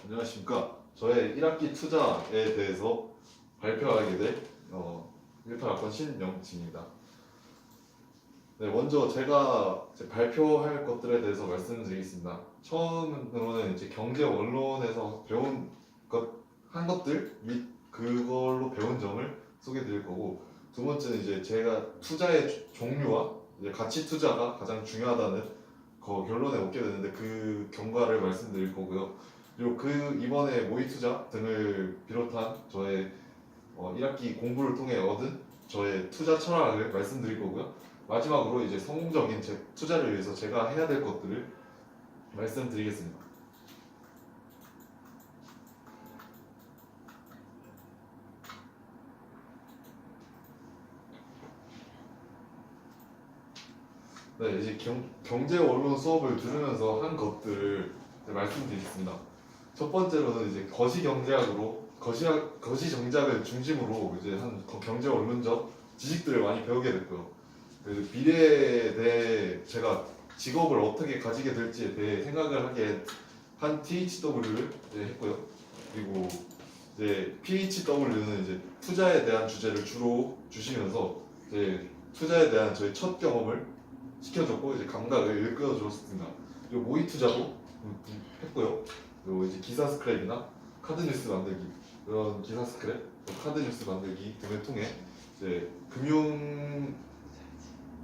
안녕하십니까. 저의 1학기 투자에 대해서 발표하게 될 18학번 신영진입니다. 네, 먼저 제가 발표할 것들에 대해서 말씀드리겠습니다. 처음으로는 이제 경제 원론에서 배운 한 것들 및 그걸로 배운 점을 소개드릴 거고, 두 번째는 이제 제가 투자의 종류와 이제 가치 투자가 가장 중요하다는 결론에 얻게 되는데 그 경과를 말씀드릴 거고요. 그리고 이번에 모의 투자 등을 비롯한 저의 1학기 공부를 통해 얻은 저의 투자 철학을 말씀드릴 거고요. 마지막으로 이제 성공적인 투자를 위해서 제가 해야 될 것들을 말씀드리겠습니다. 네, 이제 경제 원론 수업을 들으면서 한 것들을 말씀드리겠습니다. 첫 번째로는 이제 거시 정작을 중심으로 이제 한 경제 원론적 지식들을 많이 배우게 됐고요. 그 미래에 대해 제가 직업을 어떻게 가지게 될지에 대해 생각을 하게 한 THW를 했고요. 그리고 이제 PHW는 이제 투자에 대한 주제를 주로 주시면서 이제 투자에 대한 저희 첫 경험을 시켜줬고 이제 감각을 일깨워주었습니다. 그리고 모의 투자도 했고요. 그리고 이제 기사 스크랩이나 카드 뉴스 만들기 이런 기사 스크랩, 카드 뉴스 만들기 등을 통해 이제 금융계에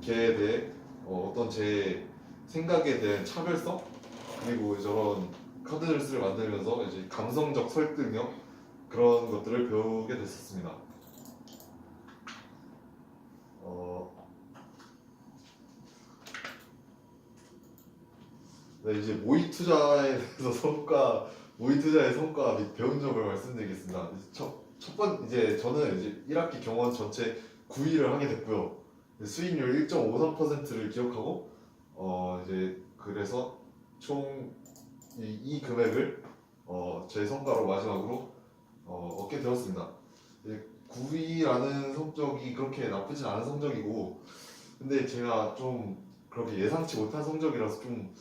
대해 어떤 제 생각에 대한 차별성 그리고 저런 카드 뉴스를 만들면서 이제 감성적 설득력 그런 것들을 배우게 됐었습니다. 네, 이제 모의 투자에 대해서 모의 투자의 성과 및 배운 점을 말씀드리겠습니다. 이제 저는 이제 1학기 경원 전체 9위를 하게 됐고요. 수익률 1.53%를 기록하고 이제 그래서 총 이 금액을 제 성과로 마지막으로 얻게 되었습니다. 9위라는 성적이 그렇게 나쁘진 않은 성적이고, 근데 제가 좀 그렇게 예상치 못한 성적이라서 좀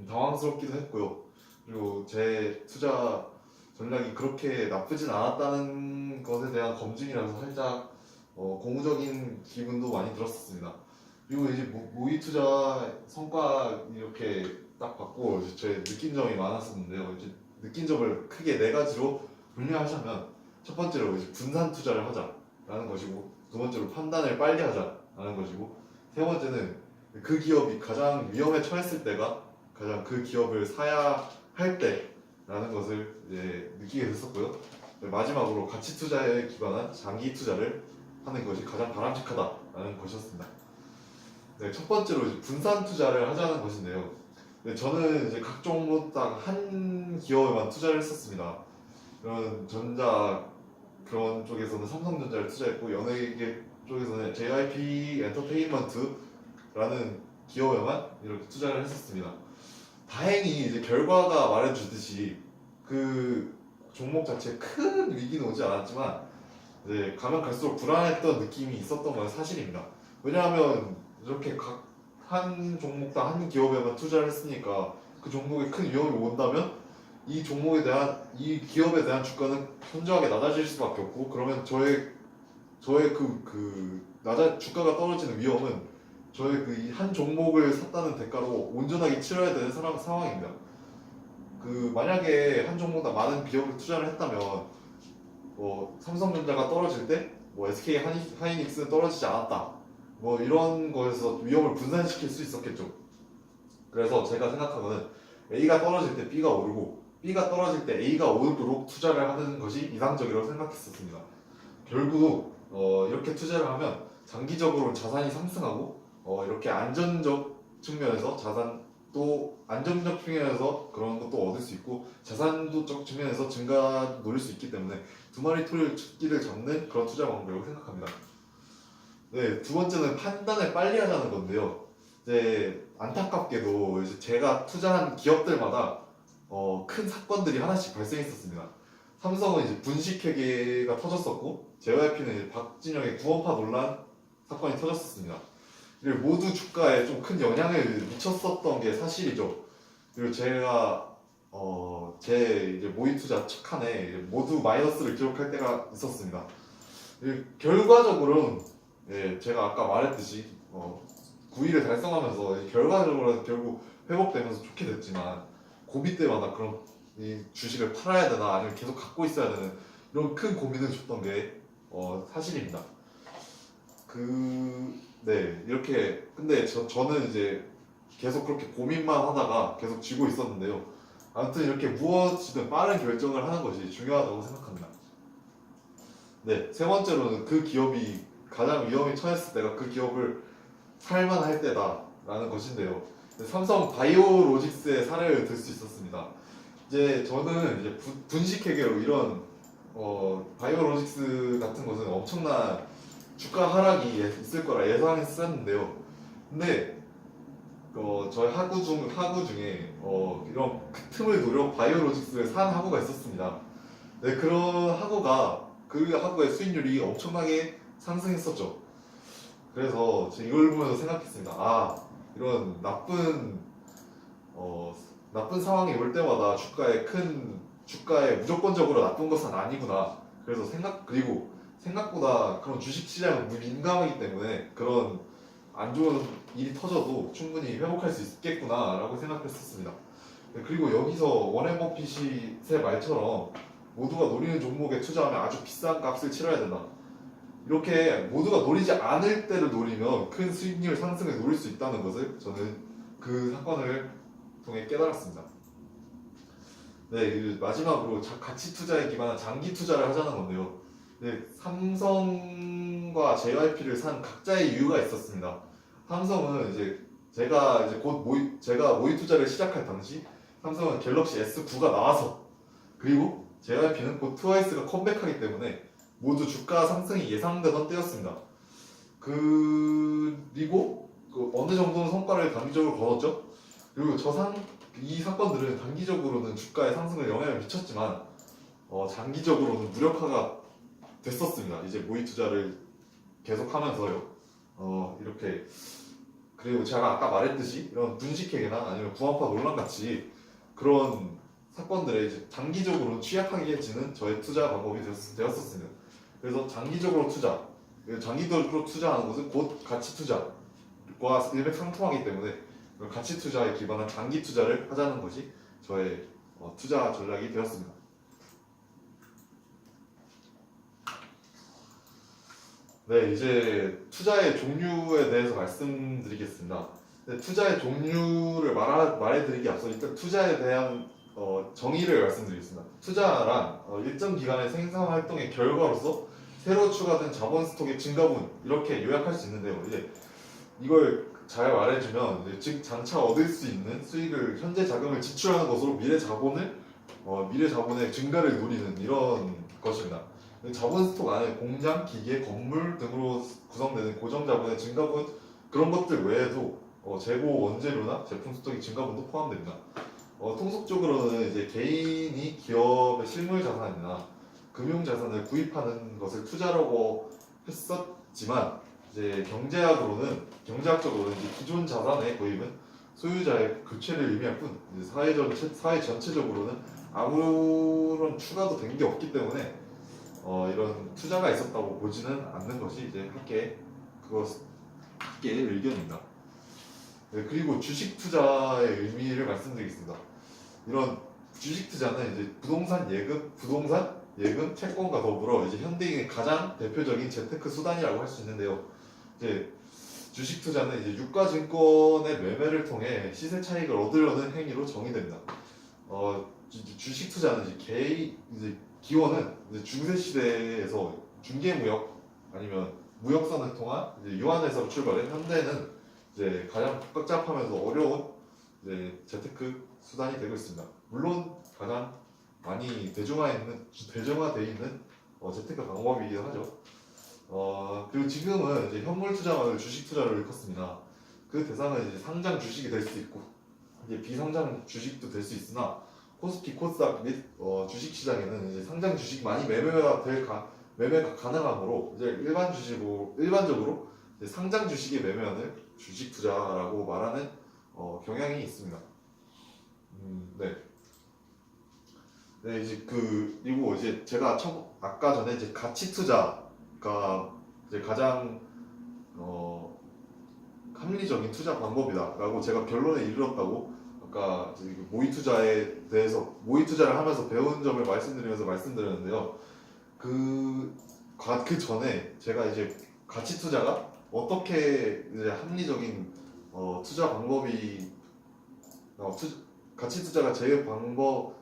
당황스럽기도 했고요. 그리고 제 투자 전략이 그렇게 나쁘진 않았다는 것에 대한 검증이라서 살짝 고무적인 기분도 많이 들었습니다. 그리고 이제 모의 투자 성과 이렇게 딱 받고 제 느낀 점이 많았었는데요. 이제 느낀 점을 크게 네 가지로 분류하자면, 첫 번째로 이제 분산 투자를 하자라는 것이고, 두 번째로 판단을 빨리 하자라는 것이고, 세 번째는 그 기업이 가장 위험에 처했을 때가 가장 그 기업을 사야 할 때라는 것을 이제 느끼게 됐었고요. 마지막으로 가치 투자에 기반한 장기 투자를 하는 것이 가장 바람직하다라는 것이었습니다. 네, 첫 번째로 이제 분산 투자를 하자는 것인데요. 네, 저는 이제 각 종목 딱 한 기업에만 투자를 했었습니다. 그런 쪽에서는 삼성전자를 투자했고, 연예계 쪽에서는 JYP 엔터테인먼트라는 기업에만 이렇게 투자를 했었습니다. 다행히 이제 결과가 말해주듯이 그 종목 자체에 큰 위기는 오지 않았지만 이제 가면 갈수록 불안했던 느낌이 있었던 건 사실입니다. 왜냐하면 이렇게 각 한 종목당 한 기업에만 투자를 했으니까 그 종목에 큰 위험이 온다면 이 기업에 대한 주가는 현저하게 낮아질 수밖에 없고, 그러면 저의 주가가 떨어지는 위험은 저의 그 한 종목을 샀다는 대가로 온전하게 치러야 되는 상황입니다. 만약에 한 종목당 많은 비용을 투자를 했다면 삼성전자가 떨어질 때 SK 하이닉스는 떨어지지 않았다, 이런 거에서 위험을 분산시킬 수 있었겠죠. 그래서 제가 생각하고는 A가 떨어질 때 B가 오르고 B가 떨어질 때 A가 오르도록 투자를 하는 것이 이상적이라고 생각했었습니다. 결국 이렇게 투자를 하면 장기적으로 자산이 상승하고 이렇게 안정적 측면에서 그런 것도 얻을 수 있고, 자산도적 측면에서 증가 노릴 수 있기 때문에 두 마리 토끼를 잡는 그런 투자 방법이라고 생각합니다. 네, 두 번째는 판단을 빨리 하자는 건데요. 이제 안타깝게도 이제 제가 투자한 기업들마다 큰 사건들이 하나씩 발생했었습니다. 삼성은 이제 분식회계가 터졌었고, JYP는 이제 박진영의 구원파 논란 사건이 터졌었습니다. 그리고 모두 주가에 좀 큰 영향을 미쳤었던 게 사실이죠. 그리고 제가 제 이제 모의 투자 첫 칸에 이제 모두 마이너스를 기록할 때가 있었습니다. 결과적으로는 제가 아까 말했듯이 9위를 달성하면서 결과적으로는 결국 회복되면서 좋게 됐지만 고비 때마다 그런 이 주식을 팔아야 되나 아니면 계속 갖고 있어야 되는 이런 큰 고민을 줬던 게 사실입니다. 이렇게 근데 저는 이제 계속 그렇게 고민만 하다가 계속 쥐고 있었는데요. 아무튼 이렇게 무엇이든 빠른 결정을 하는 것이 중요하다고 생각합니다. 네, 세 번째로는 그 기업이 가장 위험에 처했을 때가 그 기업을 살만할 때다라는 것인데요. 삼성 바이오로직스의 사례를 들 수 있었습니다. 이제 저는 이제 분식회계로 이런 바이오로직스 같은 것은 엄청난 주가 하락이 있을 거라 예상했었는데요. 근데 저희 하구 중에 이런 그 틈을 노려 바이오로직스를 산 하구가 있었습니다. 네, 그런 하구가 그 하구의 수익률이 엄청나게 상승했었죠. 그래서 제가 이걸 보면서 생각했습니다. 이런 나쁜 상황이 올 때마다 주가에 무조건적으로 나쁜 것은 아니구나. 그래서 그리고 생각보다 그런 주식 시장은 민감하기 때문에 그런 안 좋은 일이 터져도 충분히 회복할 수 있겠구나라고 생각했었습니다. 그리고 여기서 워렌 버핏의 말처럼 모두가 노리는 종목에 투자하면 아주 비싼 값을 치러야 된다. 이렇게 모두가 노리지 않을 때를 노리면 큰 수익률 상승을 노릴 수 있다는 것을 저는 그 사건을 통해 깨달았습니다. 네, 마지막으로 가치 투자에 기반한 장기 투자를 하자는 건데요. 네, 삼성과 JYP를 산 각자의 이유가 있었습니다. 삼성은 제가 모의 투자를 시작할 당시 삼성은 갤럭시 S9가 나와서 그리고 JYP는 곧 트와이스가 컴백하기 때문에 모두 주가 상승이 예상되던 때였습니다. 그리고 어느 정도는 성과를 단기적으로 거뒀죠. 그리고 이 사건들은 단기적으로는 주가의 상승에 영향을 미쳤지만 장기적으로는 무력화가 됐었습니다. 이제 모의 투자를 계속하면서요. 이렇게 그리고 제가 아까 말했듯이 이런 분식회계나 아니면 구한파 논란 같이 그런 사건들에 이제 장기적으로 취약하게지는 저의 투자 방법이 되었었습니다. 그래서 장기적으로 투자하는 것은 곧 가치 투자와 일맥상통하기 때문에 가치 투자에 기반한 장기 투자를 하자는 것이 저의 투자 전략이 되었습니다. 네, 이제 투자의 종류에 대해서 말씀드리겠습니다. 투자의 종류를 말해드리기 앞서 일단 투자에 대한 정의를 말씀드리겠습니다. 투자란 일정 기간의 생산 활동의 결과로서 새로 추가된 자본 스톡의 증가분 이렇게 요약할 수 있는데요. 이제 이걸 잘 말해주면 즉 장차 얻을 수 있는 수익을 현재 자금을 지출하는 것으로 미래 자본의 증가를 노리는 이런 것입니다. 자본 스톡 안에 공장, 기계, 건물 등으로 구성되는 고정 자본의 증가분 그런 것들 외에도 재고 원재료나 제품 스톡의 증가분도 포함됩니다. 통속적으로는 이제 개인이 기업의 실물 자산이나 금융 자산을 구입하는 것을 투자라고 했었지만 이제 경제학적으로는 이제 기존 자산의 구입은 소유자의 교체를 의미할 뿐 이제 사회 전체적으로는 아무런 추가도 된 게 없기 때문에 이런 투자가 있었다고 보지는 않는 것이 이제 학계의 의견입니다. 네, 그리고 주식 투자의 의미를 말씀드리겠습니다. 이런 주식 투자는 이제 부동산 예금, 채권과 더불어 이제 현대인의 가장 대표적인 재테크 수단이라고 할 수 있는데요. 이제 주식 투자는 이제 유가 증권의 매매를 통해 시세 차익을 얻으려는 행위로 정의됩니다. 주식 투자는 기원은 이제 중세 시대에서 중개무역 아니면 무역선을 통한 이제 유한에서 출발해 현대는 이제 가장 복잡하면서 어려운 재테크 수단이 되고 있습니다. 물론 가장 많이 대중화되어 있는 재테크 방법이기도 하죠. 그리고 지금은 이제 현물 투자만을 주식 투자로 일컫습니다. 그 대상은 이제 상장 주식이 될 수 있고 이제 비상장 주식도 될 수 있으나 코스피, 코스닥 및 주식 시장에는 이제 상장 주식만이 매매가 가능하므로 이제 일반적으로 이제 상장 주식의 매매는 주식 투자라고 말하는 경향이 있습니다. 네. 네, 이제 그리고 이제 제가 아까 전에 이제 가치 투자가 이제 가장 어, 합리적인 투자 방법이다라고 제가 결론에 이르렀다고 아까 이제 그 모의 투자에 대해서 모의 투자를 하면서 배운 점을 말씀드리면서 말씀드렸는데요. 그 전에 제가 이제 가치 투자가 어떻게 이제 합리적인 투자 방법이 어, 투, 가치 투자가 제일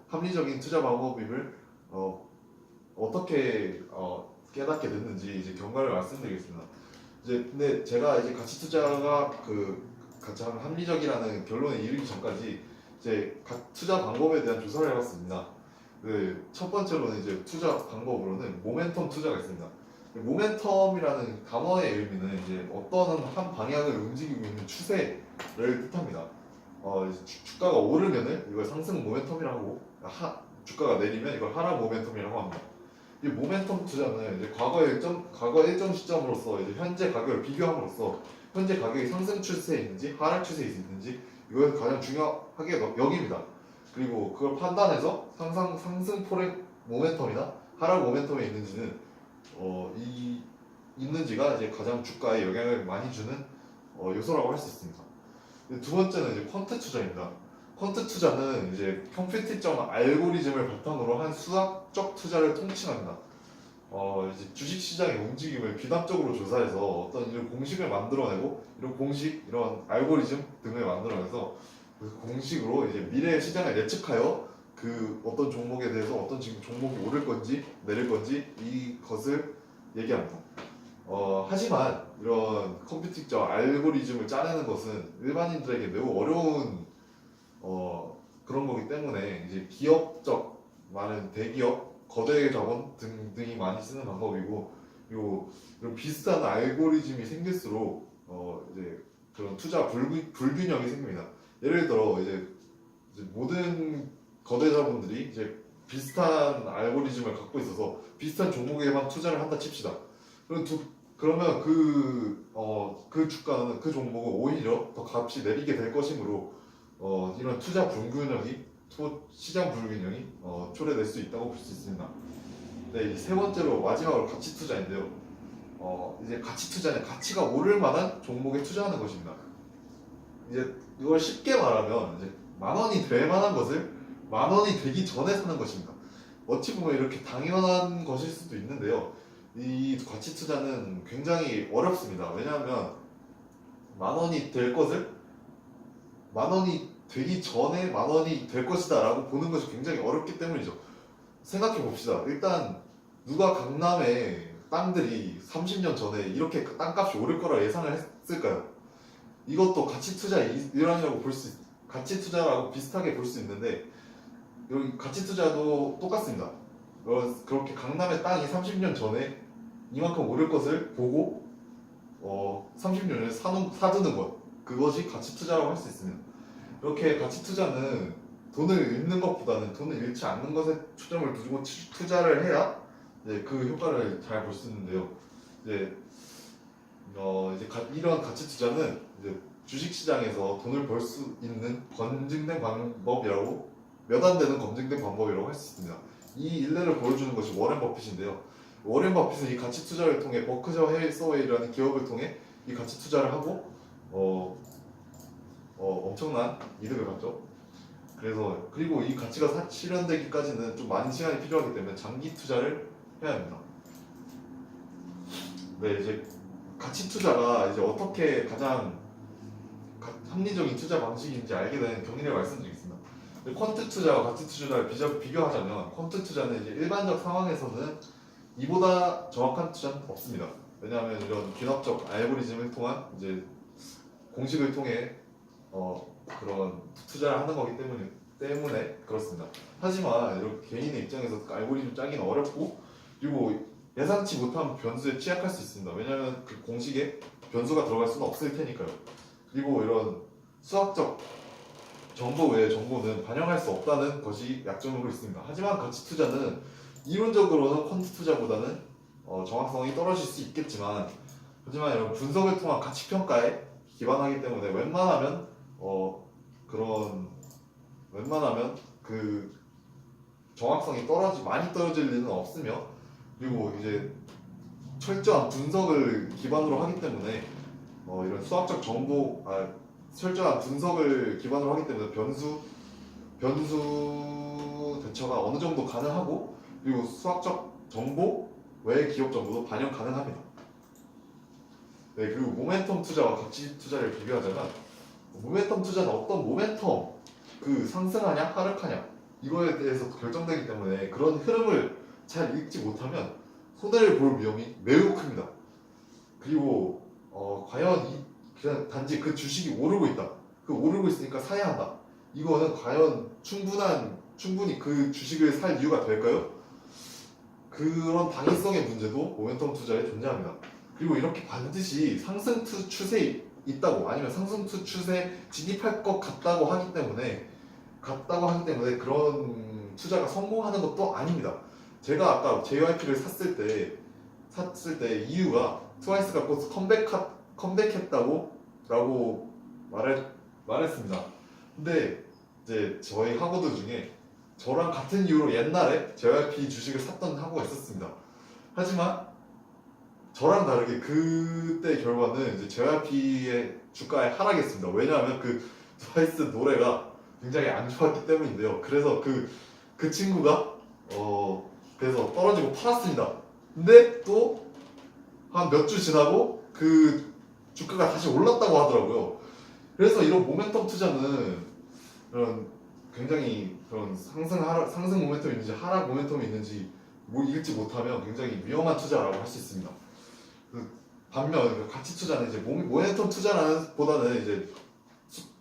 합리적인 투자 방법임을 어떻게 깨닫게 됐는지 이제 경과를 말씀드리겠습니다. 이제 근데 제가 이제 가치 투자가 가장 합리적이라는 결론에 이르기 전까지 이제 각 투자 방법에 대한 조사를 해봤습니다. 첫 번째로는 이제 투자 방법으로는 모멘텀 투자가 있습니다. 모멘텀이라는 단어의 의미는 이제 어떤 한 방향을 움직이고 있는 추세를 뜻합니다. 이제 주가가 오르면은 이걸 상승 모멘텀이라고 하고 주가가 내리면 이걸 하락 모멘텀이라고 합니다. 이 모멘텀 투자는 이제 과거 일정 시점으로서 이제 현재 가격을 비교함으로써 현재 가격이 상승 추세에 있는지 하락 추세에 있는지 이걸 가장 중요하게 여깁니다. 그리고 그걸 판단해서 상승 포렉 모멘텀이나 하락 모멘텀에 있는지가 이제 가장 주가에 영향을 많이 주는 요소라고 할 수 있습니다. 두 번째는 이제 퀀트 투자입니다. 퀀트 투자는 이제 컴퓨팅적 알고리즘을 바탕으로 한 수학적 투자를 통칭합니다. 이제 주식 시장의 움직임을 비납적으로 조사해서 어떤 이런 공식을 만들어내고 이런 알고리즘 등을 만들어내서 그 공식으로 이제 미래의 시장을 예측하여 그 어떤 종목에 대해서 어떤 지금 종목이 오를 건지 내릴 건지 이것을 얘기합니다. 하지만 이런 컴퓨팅적 알고리즘을 짜내는 것은 일반인들에게 매우 어려운 그런 거기 때문에 이제 많은 대기업, 거대 자본 등이 많이 쓰는 방법이고 이런 비슷한 알고리즘이 생길수록 이제 그런 투자 불균형이 생깁니다. 예를 들어 이제 모든 거대 자본들이 이제 비슷한 알고리즘을 갖고 있어서 비슷한 종목에만 투자를 한다 칩시다. 그러면 그 주가는 그 종목은 오히려 더 값이 내리게 될 것이므로 이런 시장 불균형이 초래될 수 있다고 볼 수 있습니다. 네, 세 번째로 마지막으로 가치 투자인데요. 이제 가치 투자는 가치가 오를 만한 종목에 투자하는 것입니다. 이제 이걸 쉽게 말하면 이제 만 원이 될 만한 것을 만 원이 되기 전에 사는 것입니다. 어찌 보면 이렇게 당연한 것일 수도 있는데요. 이 가치 투자는 굉장히 어렵습니다. 왜냐하면 만 원이 될 것을 만 원이 되기 전에 만 원이 될 것이다 라고 보는 것이 굉장히 어렵기 때문이죠. 생각해 봅시다. 일단 누가 강남의 땅들이 30년 전에 이렇게 땅값이 오를 거라 예상을 했을까요? 이것도 가치 투자의 일환이라고 가치 투자라고 비슷하게 볼 수 있는데 여기 가치 투자도 똑같습니다. 그렇게 강남의 땅이 30년 전에 이만큼 오를 것을 보고 30년을 사두는 것, 그것이 가치 투자라고 할 수 있습니다. 이렇게 가치 투자는 돈을 잃는 것보다는 돈을 잃지 않는 것에 초점을 두고 투자를 해야 그 효과를 잘 볼 수 있는데요. 이제 이런 가치 투자는 이제 주식 시장에서 돈을 벌 수 있는 검증된 방법이라고 몇 안 되는 검증된 방법이라고 할 수 있습니다. 이 일례를 보여주는 것이 워렌 버핏인데요. 워렌 버핏은 이 가치 투자를 통해 버크셔 해서웨이라는 기업을 통해 이 가치 투자를 하고 엄청난 이득을 봤죠. 그리고 이 가치가 실현되기까지는 좀 많은 시간이 필요하기 때문에 장기 투자를 해야 합니다. 네, 이제 가치 투자가 이제 어떻게 가장 합리적인 투자 방식인지 알게 된 경위를 말씀드리겠습니다. 퀀트 투자와 가치 투자를 비교하자면 퀀트 투자는 이제 일반적 상황에서는 이보다 정확한 투자는 없습니다. 왜냐하면 이런 귀납적 알고리즘을 통한 이제 공식을 통해 그런 투자를 하는 거기 때문에 그렇습니다. 하지만 이렇게 개인의 입장에서 알고리즘 짜기는 어렵고 그리고 예상치 못한 변수에 취약할 수 있습니다. 왜냐하면 그 공식에 변수가 들어갈 수는 없을 테니까요. 그리고 이런 수학적 정보 외의 정보는 반영할 수 없다는 것이 약점으로 있습니다. 하지만 가치 투자는 이론적으로는 퀀트 투자보다는 정확성이 떨어질 수 있겠지만 하지만 이런 분석을 통한 가치 평가에 기반하기 때문에 웬만하면 그 정확성이 많이 떨어질 리는 없으며, 그리고 이제 철저한 분석을 기반으로 하기 때문에 이런 수학적 정보, 철저한 분석을 기반으로 하기 때문에 변수 대처가 어느 정도 가능하고, 그리고 수학적 정보 외의 기업 정보도 반영 가능합니다. 네, 그리고 모멘텀 투자와 가치 투자를 비교하자면, 모멘텀 투자는 어떤 모멘텀, 그 상승하냐 하락하냐 이거에 대해서 결정되기 때문에 그런 흐름을 잘 읽지 못하면 손해를 볼 위험이 매우 큽니다. 그리고 과연 그냥 단지 그 주식이 오르고 있다, 그 오르고 있으니까 사야 한다, 이거는 과연 충분히 그 주식을 살 이유가 될까요? 그런 당위성의 문제도 모멘텀 투자에 존재합니다. 그리고 이렇게 반드시 상승 추세에 있다고, 아니면 상승 추세에 진입할 것 같다고 하기 때문에 그런 투자가 성공하는 것도 아닙니다. 제가 아까 JYP를 샀을 때 이유가 트와이스가 곧 컴백했다고 라고 말했습니다. 근데 이제 저희 학우들 중에 저랑 같은 이유로 옛날에 JYP 주식을 샀던 학우가 있었습니다. 하지만 저랑 다르게 그때 결과는 이제 JYP의 주가에 하락했습니다. 왜냐하면 그 트와이스 노래가 굉장히 안 좋았기 때문인데요. 그래서 그 친구가 그래서 떨어지고 팔았습니다. 근데 또 한 몇 주 지나고 그 주가가 다시 올랐다고 하더라고요. 그래서 이런 모멘텀 투자는 그런 굉장히 그런 상승 모멘텀이 있는지 하락 모멘텀이 있는지 읽지 못하면 굉장히 위험한 투자라고 할 수 있습니다. 반면 가치 투자는 이제 모멘텀 투자라는 보다는 이제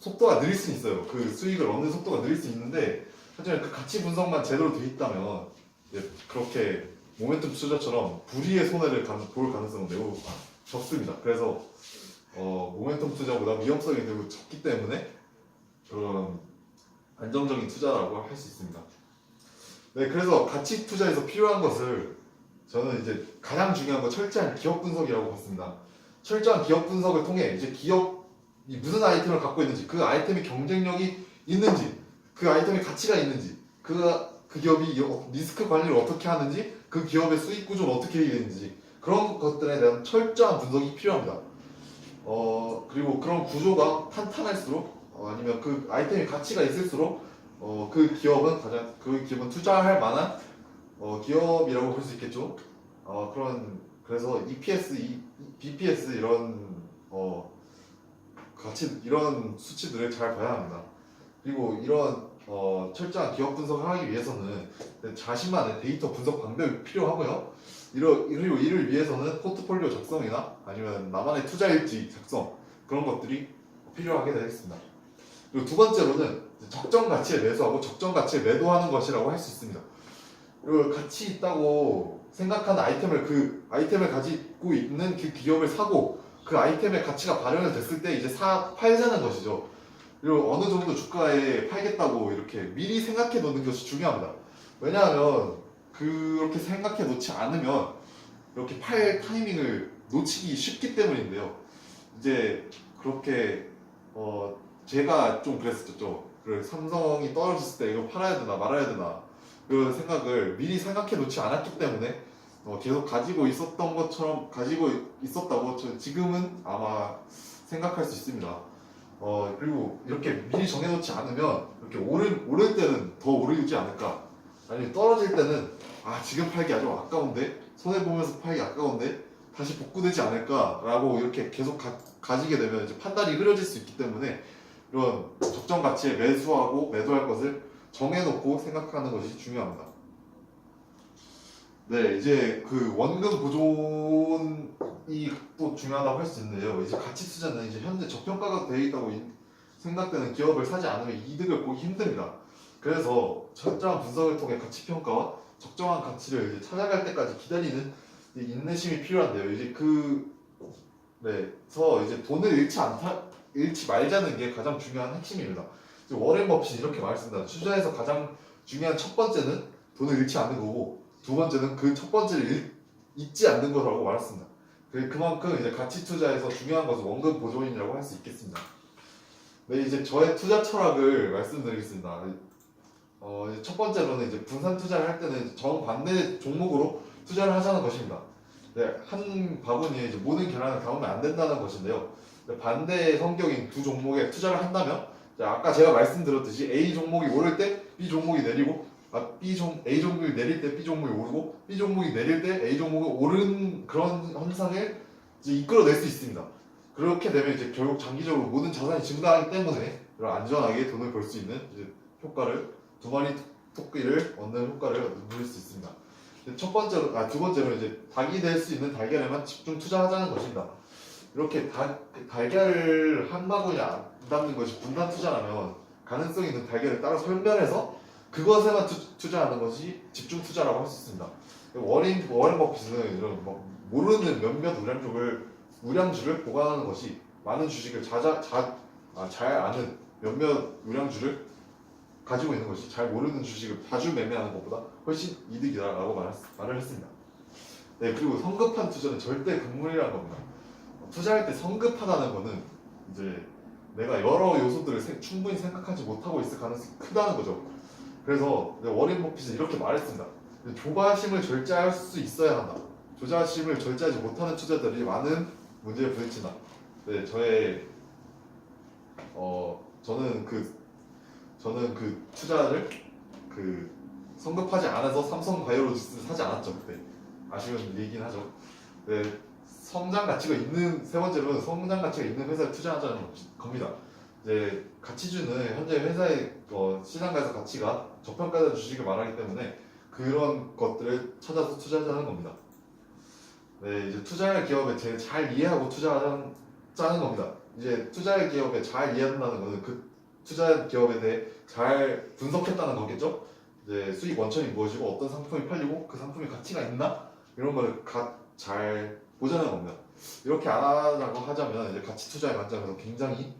속도가 느릴 수 있어요. 그 수익을 얻는 속도가 느릴 수 있는데, 하지만 그 가치 분석만 제대로 돼 있다면 그렇게 모멘텀 투자처럼 불이의 손해를 볼 가능성은 매우 적습니다. 그래서 모멘텀 투자보다 위험성이 매우 적기 때문에 그런 안정적인 투자라고 할 수 있습니다. 네, 그래서 가치 투자에서 필요한 것을 저는 이제 가장 중요한 건 철저한 기업 분석이라고 봤습니다. 철저한 기업 분석을 통해 이제 기업이 무슨 아이템을 갖고 있는지, 그 아이템이 경쟁력이 있는지, 그 아이템의 가치가 있는지, 그 기업이 리스크 관리를 어떻게 하는지, 그 기업의 수익 구조는 어떻게 되는지, 그런 것들에 대한 철저한 분석이 필요합니다. 그리고 그런 구조가 탄탄할수록, 아니면 그 아이템의 가치가 있을수록 그 기업은 투자할 만한 기업이라고 볼 수 있겠죠. 그래서 EPS, BPS 이런 수치들을 잘 봐야 합니다. 그리고 이런 철저한 기업 분석을 하기 위해서는 자신만의 데이터 분석 방법이 필요하고요. 그리고 이를 위해서는 포트폴리오 작성이나 아니면 나만의 투자 일지 작성, 그런 것들이 필요하게 되겠습니다. 그리고 두 번째로는 적정 가치에 매수하고 적정 가치에 매도하는 것이라고 할 수 있습니다. 그리고 가치 있다고 생각하는 그 아이템을 가지고 있는 그 기업을 사고, 그 아이템의 가치가 발현이 됐을 때 이제 팔자는 것이죠. 그리고 어느 정도 주가에 팔겠다고 이렇게 미리 생각해 놓는 것이 중요합니다. 왜냐하면 그렇게 생각해 놓지 않으면 이렇게 팔 타이밍을 놓치기 쉽기 때문인데요. 이제 그렇게 제가 좀 그랬었죠. 삼성이 떨어졌을 때 이거 팔아야 되나 말아야 되나, 그 생각을 미리 생각해 놓지 않았기 때문에 계속 가지고 있었다고 지금은 아마 생각할 수 있습니다. 그리고 이렇게 미리 정해놓지 않으면 이렇게 오를 때는 더 오르지 않을까, 아니면 떨어질 때는 지금 팔기 아주 아까운데, 손해보면서 팔기 아까운데 다시 복구되지 않을까라고 이렇게 계속 가지게 되면 이제 판단이 흐려질 수 있기 때문에 이런 적정 가치에 매수하고 매도할 것을 정해놓고 생각하는 것이 중요합니다. 네, 이제 그 원금 보존이 또 중요하다고 할 수 있는데요. 이제 가치 투자는 이제 현재 저평가가 되어 있다고 생각되는 기업을 사지 않으면 이득을 보기 힘듭니다. 그래서 철저한 분석을 통해 가치 평가와 적정한 가치를 이제 찾아갈 때까지 기다리는 인내심이 필요한데요. 그래서 이제 돈을 잃지 말자는 게 가장 중요한 핵심입니다. 워렌 버핏이 이렇게 말했습니다. 투자에서 가장 중요한 첫 번째는 돈을 잃지 않는 거고, 두 번째는 그 첫 번째를 잊지 않는 거라고 말했습니다. 그만큼 이제 가치 투자에서 중요한 것은 원금 보존이라고 할 수 있겠습니다. 네, 이제 저의 투자 철학을 말씀드리겠습니다. 이제 첫 번째로는 이제 분산 투자를 할 때는 정반대 종목으로 투자를 하자는 것입니다. 네, 한 바구니에 이제 모든 계란을 담으면 안 된다는 것인데요. 반대의 성격인 두 종목에 투자를 한다면 아까 제가 말씀드렸듯이 A 종목이 오를 때 B 종목이 내리고 A 종목이 내릴 때 B 종목이 오르고 B 종목이 내릴 때 A 종목이 오른 그런 현상을 이제 이끌어낼 수 있습니다. 그렇게 되면 이제 결국 장기적으로 모든 자산이 증가하기 때문에 안전하게 돈을 벌 수 있는 이제 효과를 두 마리 토끼를 얻는 효과를 누릴 수 있습니다. 두 번째로 이제 닭이 될 수 있는 달걀에만 집중 투자하자는 것입니다. 이렇게 달걀을 한 바구니 안 담는 것이 분산 투자라면 가능성 있는 달걀을 따로 선별해서 그것에만 투자하는 것이 집중 투자라고 할 수 있습니다. 워렌 버핏은 이런 모르는 몇몇 우량주를 보관하는 것이 많은 주식을 잘 아는 몇몇 우량주를 가지고 있는 것이 잘 모르는 주식을 자주 매매하는 것보다 훨씬 이득이다라고 말을 했습니다. 네, 그리고 성급한 투자는 절대 금물이라는 겁니다. 투자할 때 성급하다는 거는 이제 내가 여러 요소들을 충분히 생각하지 못하고 있을 가능성이 크다는 거죠. 그래서 워렌 버핏은 이렇게 말했습니다. 조바심을 절제할 수 있어야 한다. 조바심을 절제하지 못하는 투자들이 많은 문제에 부딪힌다. 네, 저는 그 투자를 성급하지 않아서 삼성바이오로직스를 사지 않았죠. 그때 아쉬운 얘기긴 하죠. 네, 세 번째로는 성장 가치가 있는 회사에 투자하자는 겁니다. 이제 가치주는 현재 회사의 시장가에서 가치가 저평가된 주식을 말하기 때문에 그런 것들을 찾아서 투자하자는 겁니다. 네, 이제 투자할 기업에 제일 잘 이해하고 투자하자는 겁니다. 이제 투자할 기업에 잘 이해한다는 것은 그 투자한 기업에 대해 잘 분석했다는 거겠죠. 이제 수익 원천이 무엇이고 어떤 상품이 팔리고 그 상품이 가치가 있나 이런 걸 잘 보자는 겁니다. 이렇게 안 하자고 하자면 이제 가치 투자의 관점에서 굉장히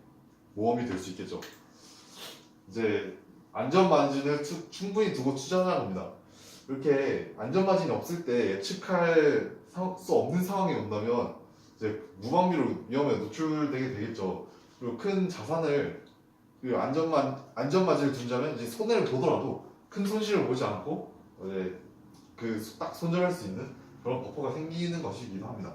모험이 될 수 있겠죠. 이제 안전 마진을 충분히 두고 투자하자는 겁니다. 이렇게 안전 마진이 없을 때 예측할 수 없는 상황이 온다면 이제 무방비로 위험에 노출되게 되겠죠. 그리고 큰 자산을 안전 마진을 둔다면 이제 손해를 보더라도 큰 손실을 보지 않고 이제 딱 손절할 수 있는 그런 버퍼가 생기는 것이기도 합니다.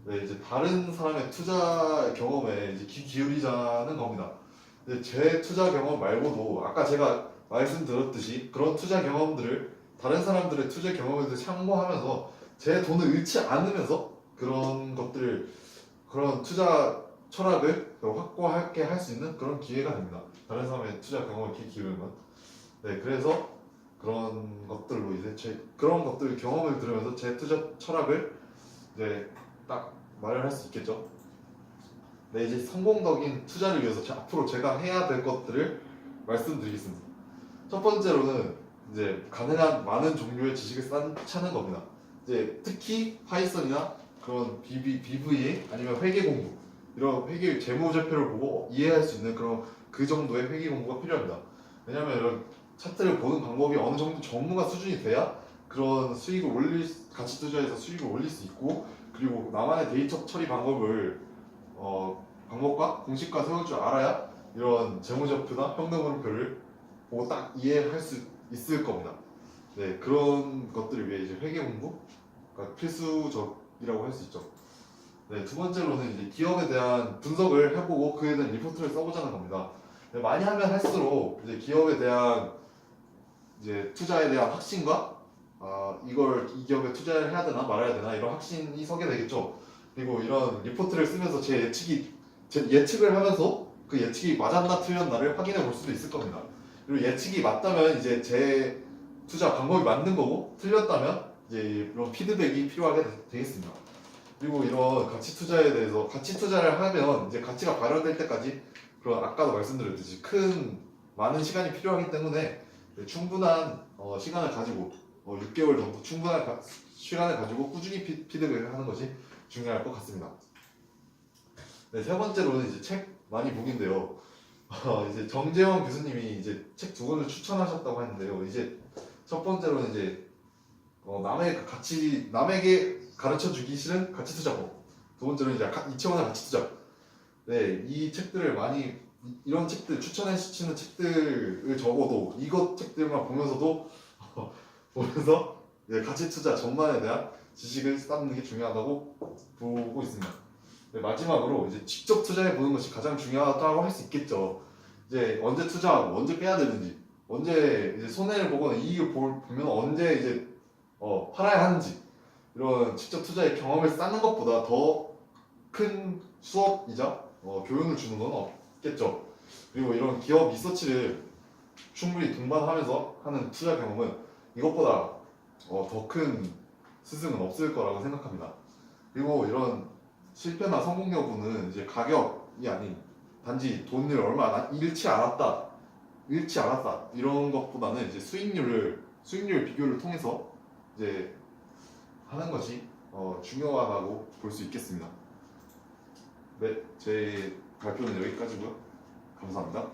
네, 이제 다른 사람의 투자 경험에 이제 귀 기울이자는 겁니다. 제 투자 경험 말고도 아까 제가 말씀드렸듯이 그런 투자 경험들을 다른 사람들의 투자 경험에서 참고하면서 제 돈을 잃지 않으면서 그런 투자 철학을 확고하게 할 수 있는 그런 기회가 됩니다. 다른 사람의 투자 경험에 귀 기울이면. 네, 그래서 그런 것들로 이제 그런 것들 경험을 들으면서 제 투자 철학을 이제 딱 말을 할 수 있겠죠. 네, 이제 성공적인 투자를 위해서 앞으로 제가 해야 될 것들을 말씀드리겠습니다. 첫 번째로는 이제 가능한 많은 종류의 지식을 쌓는 겁니다. 이제 특히 파이썬이나 그런 BVA 아니면 회계 공부 이런 재무제표를 보고 이해할 수 있는 그 정도의 회계 공부가 필요합니다. 왜냐하면 이런 차트를 보는 방법이 어느 정도 전문가 수준이 돼야 그런 가치 투자에서 수익을 올릴 수 있고 그리고 나만의 데이터 처리 방법과 공식과 세울 줄 알아야 이런 재무제표나 현금흐름표를 보고 딱 이해할 수 있을 겁니다. 네, 그런 것들을 위해 이제 회계 공부가 필수적이라고 할 수 있죠. 네, 두 번째로는 이제 기업에 대한 분석을 해보고 그에 대한 리포트를 써보자는 겁니다. 네, 많이 하면 할수록 이제 기업에 대한 이제 투자에 대한 확신과 이 기업에 투자를 해야 되나 말아야 되나 이런 확신이 서게 되겠죠. 그리고 이런 리포트를 쓰면서 제 예측을 하면서 그 예측이 맞았나 틀렸나를 확인해 볼 수도 있을 겁니다. 그리고 예측이 맞다면 이제 제 투자 방법이 맞는 거고 틀렸다면 이제 이런 피드백이 필요하게 되겠습니다. 그리고 이런 가치 투자를 하면 이제 가치가 발현될 때까지 그런 아까도 말씀드렸듯이 많은 시간이 필요하기 때문에 충분한 시간을 가지고 6개월 정도 충분한 시간을 가지고 꾸준히 피드백을 하는 것이 중요할 것 같습니다. 네, 세 번째로는 이제 책 많이 보기인데요. 이제 정재원 교수님이 이제 책 두 권을 추천하셨다고 했는데요. 이제 첫 번째로는 이제 남에게 가르쳐 주기 싫은 가치 투자법. 두 번째로는 이제 이채원의 가치 투자. 네, 이 책들을 많이 이런 책들 추천해 주시는 책들을 적어도 이것 책들만 보면서도 보면서 이제 가치 투자 전반에 대한 지식을 쌓는 게 중요하다고 보고 있습니다. 네, 마지막으로 이제 직접 투자해 보는 것이 가장 중요하다고 할 수 있겠죠. 이제 언제 투자하고 언제 빼야 되는지, 언제 이제 손해를 보거나 이익을 보면 언제 이제 팔아야 하는지 이런 직접 투자의 경험을 쌓는 것보다 더 큰 수업이자 교훈을 주는 건 없겠죠. 그리고 이런 기업 리서치를 충분히 동반하면서 하는 투자 경험은 이것보다 더 큰 스승은 없을 거라고 생각합니다. 그리고 이런 실패나 성공 여부는 이제 가격이 아닌 단지 돈을 얼마 잃지 않았다 이런 것보다는 이제 수익률 비교를 통해서 이제 하는 것이 중요하다고 볼 수 있겠습니다. 네, 제 발표는 여기까지고요. 감사합니다.